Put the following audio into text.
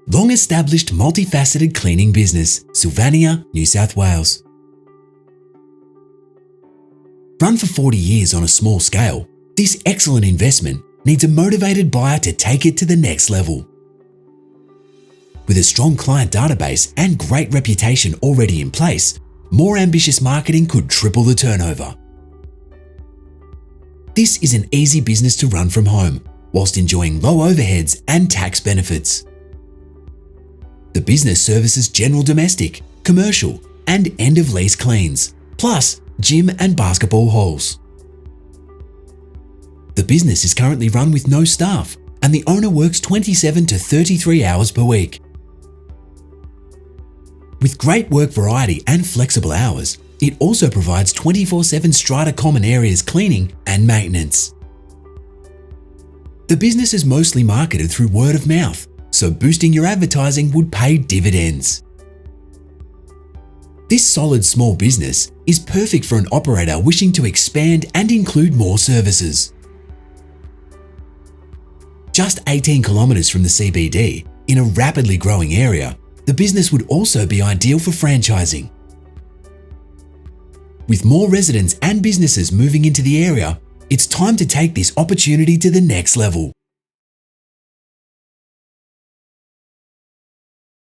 long-established multifaceted cleaning business, Sylvania, New South Wales. Run for 40 years on a small scale, this excellent investment needs a motivated buyer to take it to the next level. With a strong client database and great reputation already in place, more ambitious marketing could triple the turnover. This is an easy business to run from home, whilst enjoying low overheads and tax benefits. The business services general domestic, commercial, and end-of-lease cleans, plus gym and basketball halls. The business is currently run with no staff, and the owner works 27 to 33 hours per week. With great work variety and flexible hours, it also provides 24/7 strata common areas cleaning and maintenance. The business is mostly marketed through word of mouth, so boosting your advertising would pay dividends. This solid small business is perfect for an operator wishing to expand and include more services. Just 18 kilometres from the CBD, in a rapidly growing area, the business would also be ideal for franchising. With more residents and businesses moving into the area, it's time to take this opportunity to the next level.